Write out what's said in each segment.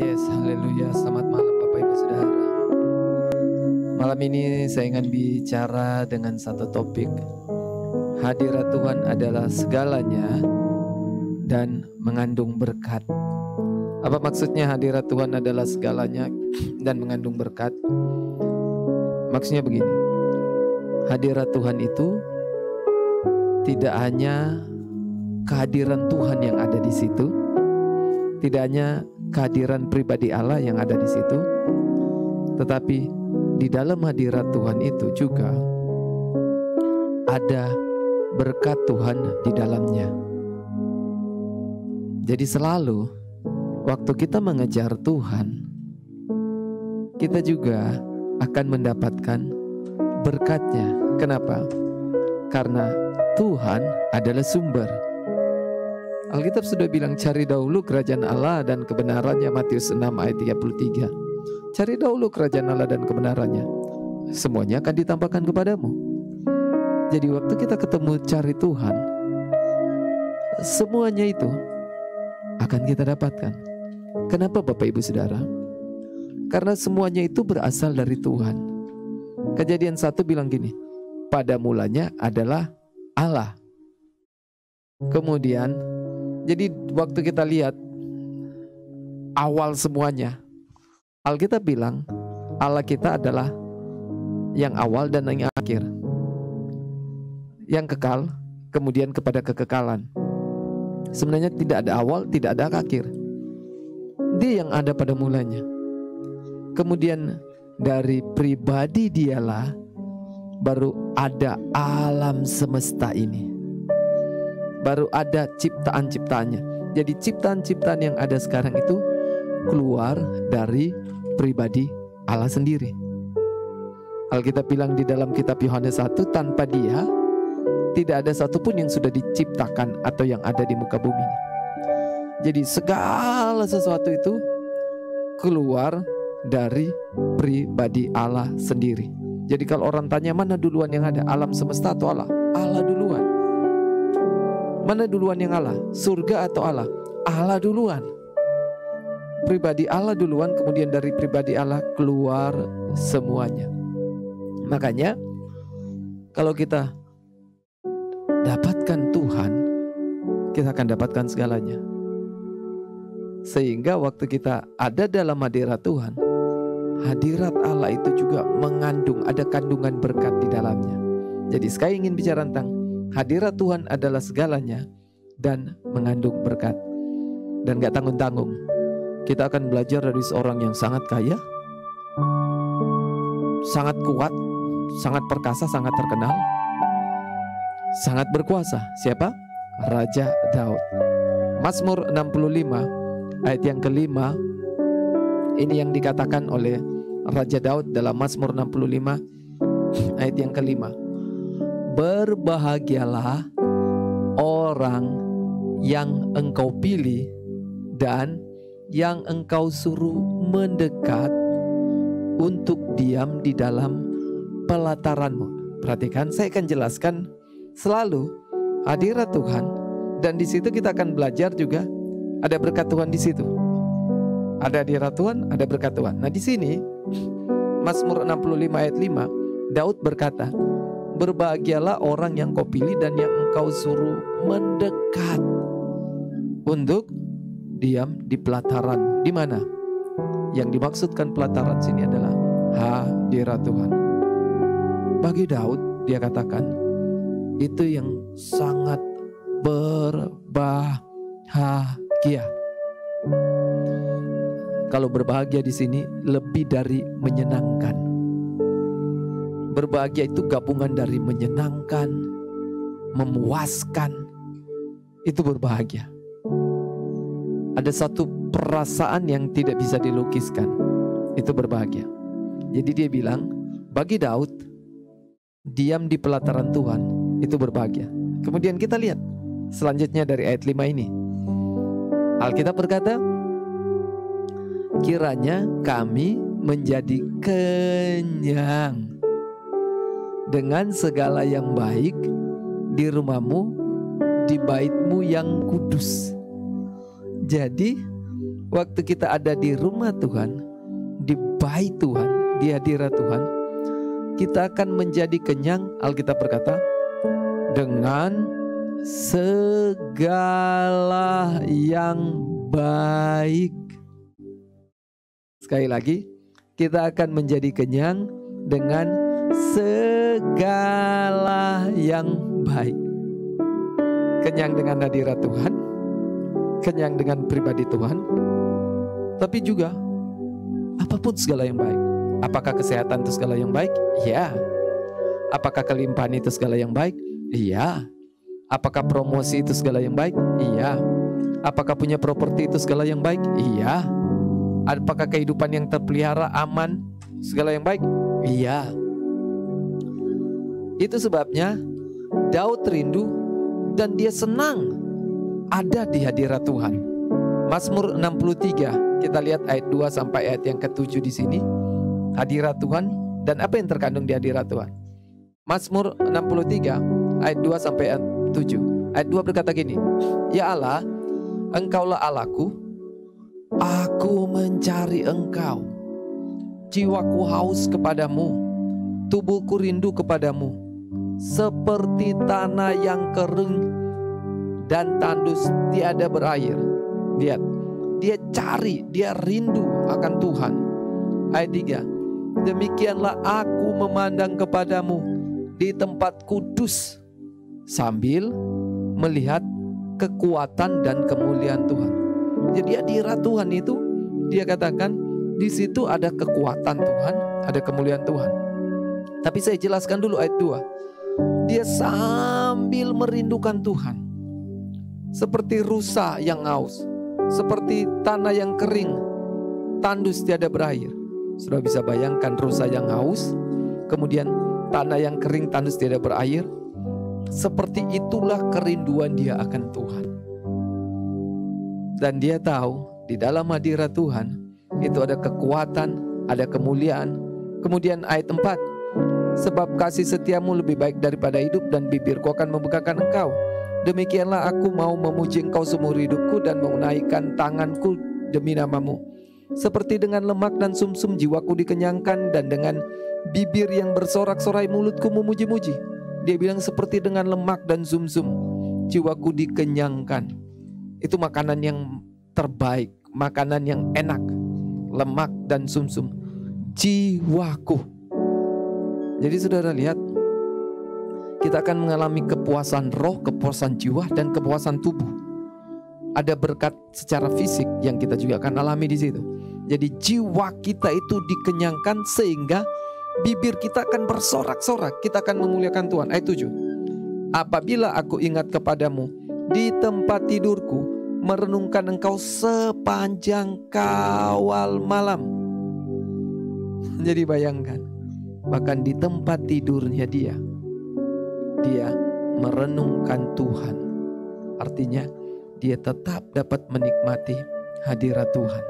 Yes, haleluya. Selamat malam Bapak Ibu Saudara. Malam ini saya ingin bicara dengan satu topik. Hadirat Tuhan adalah segalanya dan mengandung berkat. Apa maksudnya hadirat Tuhan adalah segalanya dan mengandung berkat? Maksudnya begini. Hadirat Tuhan itu tidak hanya kehadiran Tuhan yang ada di situ, tidak hanya kehadiran pribadi Allah yang ada di situ, tetapi di dalam hadirat Tuhan itu juga ada berkat Tuhan di dalamnya. Jadi selalu waktu kita mengejar Tuhan, kita juga akan mendapatkan berkatnya. Kenapa? Karena Tuhan adalah sumber. Alkitab sudah bilang cari dahulu kerajaan Allah dan kebenarannya, Matius 6 ayat 33. Cari dahulu kerajaan Allah dan kebenarannya, semuanya akan ditambahkan kepadamu. Jadi waktu kita ketemu cari Tuhan, semuanya itu akan kita dapatkan. Kenapa Bapak Ibu Saudara? Karena semuanya itu berasal dari Tuhan. Kejadian 1 bilang gini, pada mulanya adalah Allah. Kemudian jadi waktu kita lihat awal semuanya, Alkitab bilang Allah kita adalah yang awal dan yang akhir, yang kekal, kemudian kepada kekekalan. Sebenarnya tidak ada awal, tidak ada akhir. Dia yang ada pada mulanya. Kemudian dari pribadi dialah baru ada alam semesta ini, baru ada ciptaan-ciptaannya. Jadi ciptaan-ciptaan yang ada sekarang itu keluar dari pribadi Allah sendiri. Alkitab bilang di dalam kitab Yohanes 1, tanpa Dia tidak ada satupun yang sudah diciptakan atau yang ada di muka bumi. Jadi segala sesuatu itu keluar dari pribadi Allah sendiri. Jadi kalau orang tanya mana duluan yang ada, alam semesta atau Allah? Allah duluan. Mana duluan yang Allah? Surga atau Allah? Allah duluan. Pribadi Allah duluan, kemudian dari pribadi Allah keluar semuanya. Makanya kalau kita dapatkan Tuhan, kita akan dapatkan segalanya. Sehingga waktu kita ada dalam hadirat Tuhan, hadirat Allah itu juga mengandung, ada kandungan berkat di dalamnya. Jadi sekali ingin bicara tentang hadirat Tuhan adalah segalanya dan mengandung berkat. Dan gak tanggung-tanggung, kita akan belajar dari seorang yang sangat kaya, sangat kuat, sangat perkasa, sangat terkenal, sangat berkuasa. Siapa? Raja Daud. Mazmur 65 ayat yang kelima, ini yang dikatakan oleh Raja Daud dalam Mazmur 65 ayat yang kelima. Berbahagialah orang yang engkau pilih dan yang engkau suruh mendekat untuk diam di dalam pelataranmu. Perhatikan, saya akan jelaskan selalu hadirat Tuhan, dan di situ kita akan belajar juga ada berkat Tuhan di situ. Ada hadirat Tuhan, ada berkat Tuhan. Nah di sini Mazmur 65 ayat 5, Daud berkata, berbahagialah orang yang kau pilih dan yang engkau suruh mendekat untuk diam di pelataran. Di mana? Yang dimaksudkan pelataran sini adalah hadirat Tuhan. Bagi Daud, dia katakan itu yang sangat berbahagia. Kalau berbahagia di sini lebih dari menyenangkan. Berbahagia itu gabungan dari menyenangkan, memuaskan. Itu berbahagia. Ada satu perasaan yang tidak bisa dilukiskan. Itu berbahagia. Jadi dia bilang, bagi Daud, diam di pelataran Tuhan itu berbahagia. Kemudian kita lihat selanjutnya dari ayat 5 ini. Alkitab berkata, kiranya kami menjadi kenyang dengan segala yang baik di rumahmu, di baitmu yang kudus. Jadi waktu kita ada di rumah Tuhan, di bait Tuhan, di hadirat Tuhan, kita akan menjadi kenyang. Alkitab berkata, dengan segala yang baik. Sekali lagi, kita akan menjadi kenyang dengan segala yang baik. Kenyang dengan hadirat Tuhan, kenyang dengan pribadi Tuhan, tapi juga apapun segala yang baik. Apakah kesehatan itu segala yang baik? Iya. Apakah kelimpahan itu segala yang baik? Iya. Apakah promosi itu segala yang baik? Iya. Apakah punya properti itu segala yang baik? Iya. Apakah kehidupan yang terpelihara aman segala yang baik? Iya. Itu sebabnya Daud rindu dan dia senang ada di hadirat Tuhan. Mazmur 63, kita lihat ayat 2 sampai ayat yang ke-7 di sini. Hadirat Tuhan dan apa yang terkandung di hadirat Tuhan. Mazmur 63 ayat 2 sampai ayat 7. Ayat 2 berkata gini, ya Allah, Engkaulah Allahku, aku mencari Engkau. Jiwaku haus kepadamu, tubuhku rindu kepadamu, seperti tanah yang kering dan tandus tiada berair. Lihat, dia cari, dia rindu akan Tuhan. Ayat 3, demikianlah aku memandang kepadamu di tempat kudus, sambil melihat kekuatan dan kemuliaan Tuhan. Jadi hadirat Tuhan itu, dia katakan di situ ada kekuatan Tuhan, ada kemuliaan Tuhan. Tapi saya jelaskan dulu ayat 2. Dia sambil merindukan Tuhan, seperti rusa yang haus, seperti tanah yang kering, tandus tiada berair. Sudah bisa bayangkan rusa yang haus, kemudian tanah yang kering, tandus tiada berair. Seperti itulah kerinduan dia akan Tuhan. Dan dia tahu di dalam hadirat Tuhan itu ada kekuatan, ada kemuliaan. Kemudian ayat 4, sebab kasih setiamu lebih baik daripada hidup, dan bibirku akan membukakan engkau. Demikianlah aku mau memuji engkau seumur hidupku dan menaikkan tanganku demi namamu. Seperti dengan lemak dan sumsum jiwaku dikenyangkan, dan dengan bibir yang bersorak-sorai mulutku memuji-muji. Dia bilang seperti dengan lemak dan sumsum jiwaku dikenyangkan. Itu makanan yang terbaik, makanan yang enak. Lemak dan sumsum jiwaku. Jadi saudara lihat, kita akan mengalami kepuasan roh, kepuasan jiwa, dan kepuasan tubuh. Ada berkat secara fisik yang kita juga akan alami di situ. Jadi jiwa kita itu dikenyangkan sehingga bibir kita akan bersorak-sorak. Kita akan memuliakan Tuhan. Ayat 7. Apabila aku ingat kepadamu di tempat tidurku, merenungkan engkau sepanjang kawal malam. Jadi bayangkan, bahkan di tempat tidurnya dia merenungkan Tuhan. Artinya dia tetap dapat menikmati hadirat Tuhan.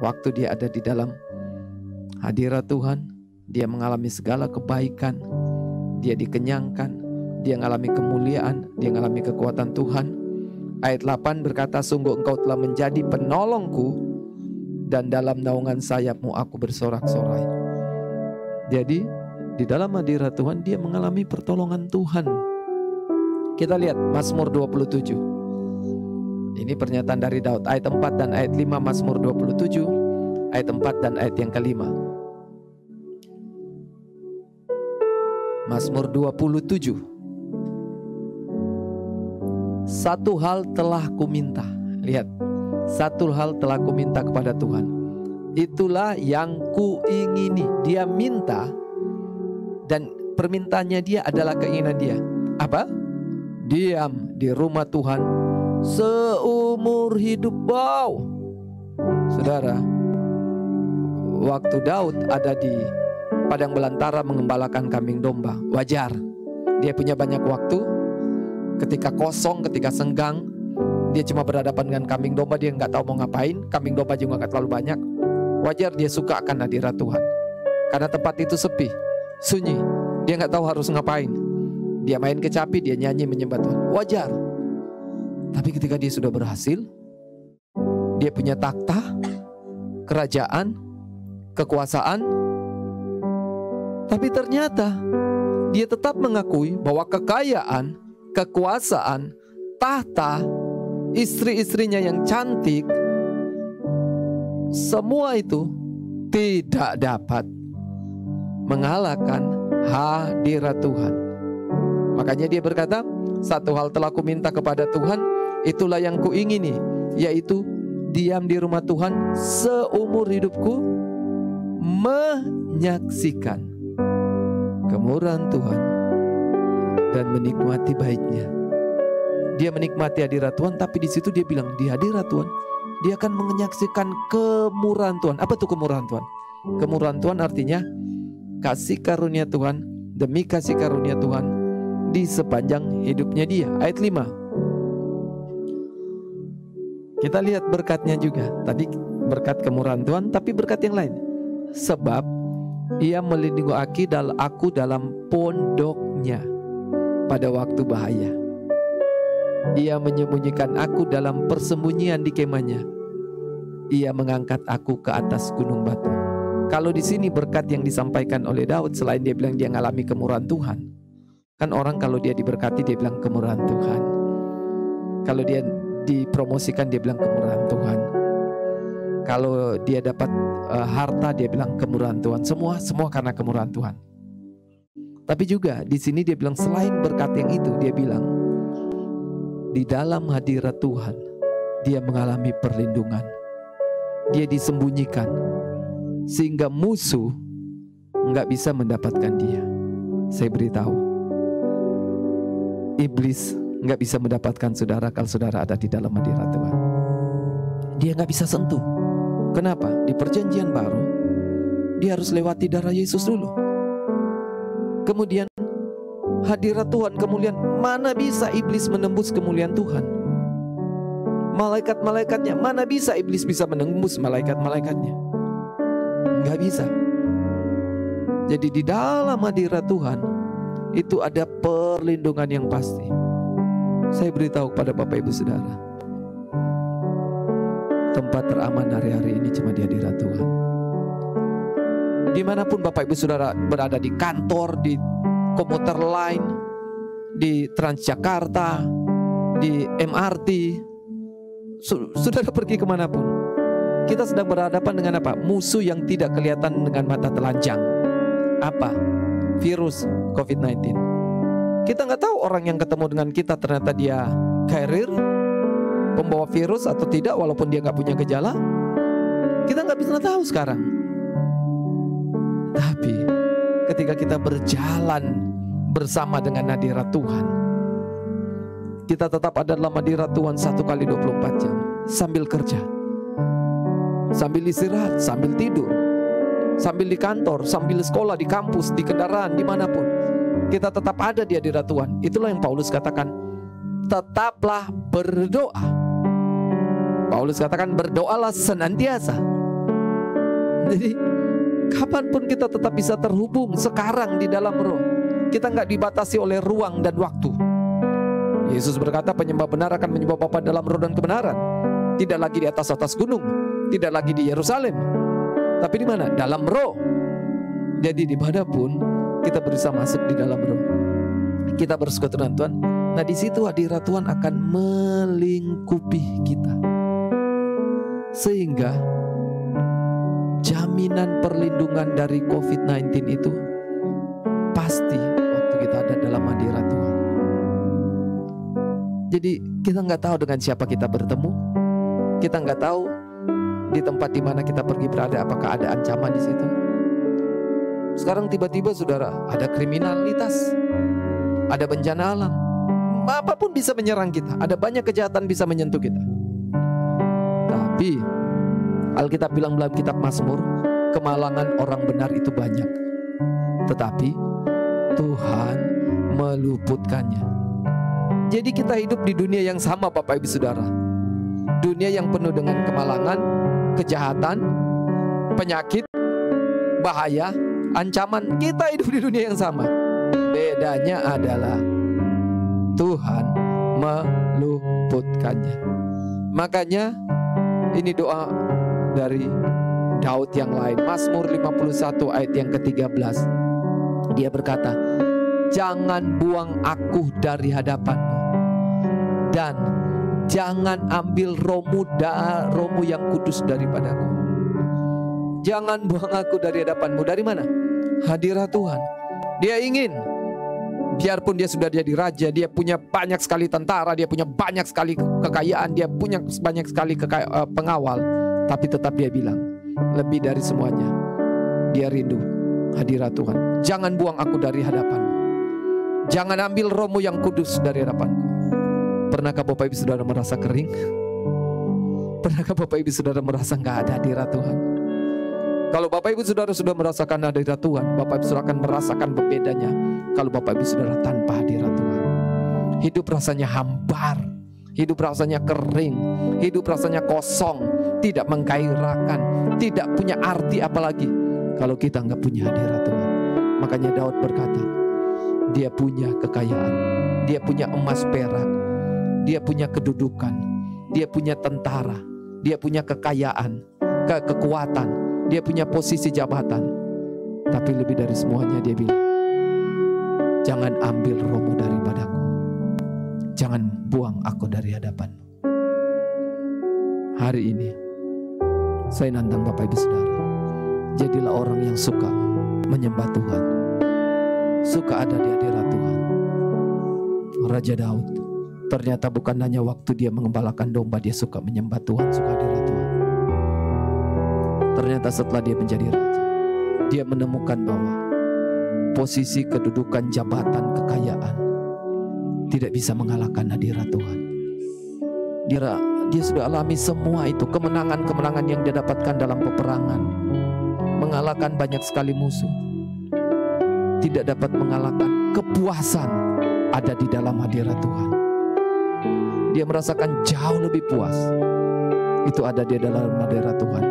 Waktu dia ada di dalam hadirat Tuhan, dia mengalami segala kebaikan, dia dikenyangkan, dia mengalami kemuliaan, dia mengalami kekuatan Tuhan. Ayat 8 berkata, sungguh engkau telah menjadi penolongku, dan dalam naungan sayapmu aku bersorak-sorai. Jadi di dalam hadirat Tuhan dia mengalami pertolongan Tuhan. Kita lihat Mazmur 27. Ini pernyataan dari Daud, ayat 4 dan ayat 5, Mazmur 27, ayat 4 dan ayat yang kelima. Mazmur 27. Satu hal telah kuminta. Lihat, satu hal telah kuminta kepada Tuhan, itulah yang kuingini. Dia minta, dan permintaannya dia adalah keinginan dia. Apa? Diam di rumah Tuhan seumur hidup. Wow, saudara, waktu Daud ada di padang belantara mengembalakan kambing domba, wajar dia punya banyak waktu. Ketika kosong, ketika senggang, dia cuma berhadapan dengan kambing domba, dia nggak tahu mau ngapain. Kambing domba juga nggak terlalu banyak. Wajar dia suka akan hadirat Tuhan, karena tempat itu sepi, sunyi. Dia nggak tahu harus ngapain. Dia main kecapi, dia nyanyi menyembah Tuhan, wajar. Tapi ketika dia sudah berhasil, Dia punya takhta, kerajaan, kekuasaan. Tapi ternyata dia tetap mengakui bahwa kekayaan, kekuasaan, tahta, istri-istrinya yang cantik, semua itu tidak dapat mengalahkan hadirat Tuhan. Makanya dia berkata, satu hal telah kuminta kepada Tuhan, itulah yang kuingini, yaitu diam di rumah Tuhan seumur hidupku, menyaksikan kemurahan Tuhan dan menikmati baiknya. Dia menikmati hadirat Tuhan, tapi di situ dia bilang, di hadirat Tuhan dia akan menyaksikan kemurahan Tuhan. Apa tuh kemurahan Tuhan? Kemurahan Tuhan artinya kasih karunia Tuhan demi kasih karunia Tuhan di sepanjang hidupnya dia. Ayat 5. Kita lihat berkatnya juga. Tadi berkat kemurahan Tuhan, tapi berkat yang lain. Sebab ia melindungi aku dalam pondoknya pada waktu bahaya. Ia menyembunyikan aku dalam persembunyian di kemahnya. Ia mengangkat aku ke atas gunung batu. Kalau di sini berkat yang disampaikan oleh Daud, selain dia bilang dia mengalami kemurahan Tuhan, kan orang kalau dia diberkati dia bilang kemurahan Tuhan. Kalau dia dipromosikan dia bilang kemurahan Tuhan. Kalau dia dapat harta dia bilang kemurahan Tuhan. Semua karena kemurahan Tuhan. Tapi juga di sini dia bilang selain berkat yang itu, dia bilang di dalam hadirat Tuhan dia mengalami perlindungan. Dia disembunyikan sehingga musuh nggak bisa mendapatkan dia. Saya beritahu, iblis nggak bisa mendapatkan saudara kalau saudara ada di dalam hadirat Tuhan. Dia nggak bisa sentuh. Kenapa? Di perjanjian baru dia harus lewati darah Yesus dulu. Kemudian hadirat Tuhan, kemuliaan, mana bisa iblis menembus kemuliaan Tuhan? Malaikat-malaikatnya, mana bisa iblis bisa menembus malaikat-malaikatnya? Nggak bisa. Jadi di dalam hadirat Tuhan itu ada perlindungan yang pasti. Saya beritahu kepada Bapak Ibu Saudara, tempat teraman hari-hari ini cuma di hadirat Tuhan. Dimanapun Bapak Ibu Saudara berada, di kantor, di komuter lain, di Transjakarta, di MRT, saudara pergi kemanapun, kita sedang berhadapan dengan apa? Musuh yang tidak kelihatan dengan mata telanjang. Apa? Virus COVID-19. Kita nggak tahu orang yang ketemu dengan kita ternyata dia carrier, pembawa virus atau tidak, walaupun dia nggak punya gejala. Kita nggak bisa tahu sekarang. Tapi ketika kita berjalan bersama dengan hadirat Tuhan, kita tetap ada dalam hadirat Tuhan 1 kali 24 jam, sambil kerja, sambil istirahat, sambil tidur, sambil di kantor, sambil sekolah, di kampus, di kendaraan, dimanapun, kita tetap ada di hadirat Tuhan. Itulah yang Paulus katakan, tetaplah berdoa. Paulus katakan berdoalah senantiasa. Jadi kapanpun kita tetap bisa terhubung sekarang di dalam roh. Kita nggak dibatasi oleh ruang dan waktu. Yesus berkata penyembah benar akan menyembah Bapa dalam roh dan kebenaran. Tidak lagi di atas gunung, tidak lagi di Yerusalem, tapi di mana? Dalam roh. Jadi dimanapun kita berusaha masuk di dalam roh. Kita bersekutu dengan Tuhan. Nah di situ hadirat Tuhan akan melingkupi kita, sehingga jaminan perlindungan dari COVID-19 itu pasti waktu kita ada dalam hadirat Tuhan. Jadi kita nggak tahu dengan siapa kita bertemu, kita nggak tahu di tempat di mana kita pergi berada apakah ada ancaman di situ. Sekarang tiba-tiba saudara ada kriminalitas, ada bencana alam, apapun bisa menyerang kita, ada banyak kejahatan bisa menyentuh kita. Tapi Alkitab bilang dalam kitab Mazmur, kemalangan orang benar itu banyak, tetapi Tuhan meluputkannya. Jadi kita hidup di dunia yang sama Bapak Ibu Saudara. Dunia yang penuh dengan kemalangan, kejahatan, penyakit, bahaya, ancaman. Kita hidup di dunia yang sama. Bedanya adalah Tuhan meluputkannya. Makanya Ini doa dari Daud yang lain. Mazmur 51 ayat yang ke-13. Dia berkata, jangan buang aku dari hadapan-Mu, dan jangan ambil rohmu yang kudus daripadaku. Jangan buang aku dari hadapan-Mu. Dari mana? Hadirat Tuhan. Dia ingin, biarpun dia sudah jadi raja, dia punya banyak sekali tentara, dia punya banyak sekali kekayaan, dia punya banyak sekali pengawal, tapi tetap dia bilang, lebih dari semuanya, dia rindu hadirat Tuhan. Jangan buang aku dari hadapan-Mu. Jangan ambil rohmu yang kudus dari hadapanku. Pernahkah Bapak Ibu Saudara merasa kering? Pernahkah Bapak Ibu Saudara merasa gak ada hadirat Tuhan? Kalau Bapak Ibu Saudara sudah merasakan hadirat Tuhan, Bapak Ibu Saudara akan merasakan berbedanya kalau Bapak Ibu Saudara tanpa hadirat Tuhan. Hidup rasanya hambar, hidup rasanya kering, hidup rasanya kosong, tidak menggairahkan, tidak punya arti apalagi kalau kita nggak punya hadirat Tuhan. Makanya Daud berkata, dia punya kekayaan, dia punya emas perak, dia punya kedudukan, dia punya tentara, dia punya kekayaan, kekuatan, dia punya posisi jabatan. Tapi lebih dari semuanya dia bilang, jangan ambil rohmu daripadaku, jangan buang aku dari hadapan-Mu. Hari ini saya nantang Bapak Ibu Saudara, jadilah orang yang suka menyembah Tuhan, suka ada di hadirat Tuhan. Raja Daud ternyata bukan hanya waktu dia mengembalakan domba dia suka menyembah Tuhan, suka hadirat Tuhan. Ternyata setelah dia menjadi raja, dia menemukan bahwa posisi kedudukan, jabatan, kekayaan tidak bisa mengalahkan hadirat Tuhan. Dia sudah alami semua itu, kemenangan-kemenangan yang dia dapatkan dalam peperangan, mengalahkan banyak sekali musuh, tidak dapat mengalahkan kepuasan ada di dalam hadirat Tuhan. Dia merasakan jauh lebih puas itu ada di dalam hadirat Tuhan,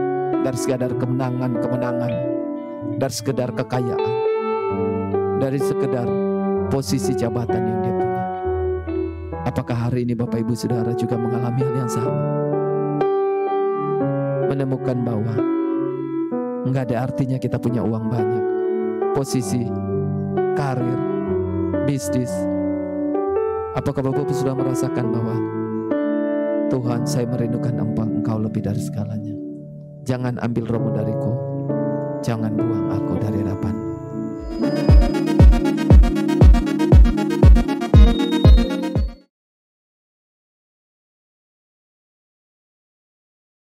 dari sekedar kemenangan-kemenangan, dari sekedar kekayaan, dari sekedar posisi jabatan yang dia punya. Apakah hari ini Bapak Ibu Saudara juga mengalami hal yang sama? Menemukan bahwa enggak ada artinya kita punya uang banyak, posisi, karir, bisnis. Apakah Bapak Ibu sudah merasakan bahwa Tuhan, saya merindukan Engkau lebih dari segalanya. Jangan ambil rohmu dariku, jangan buang aku dari hadapan-Mu.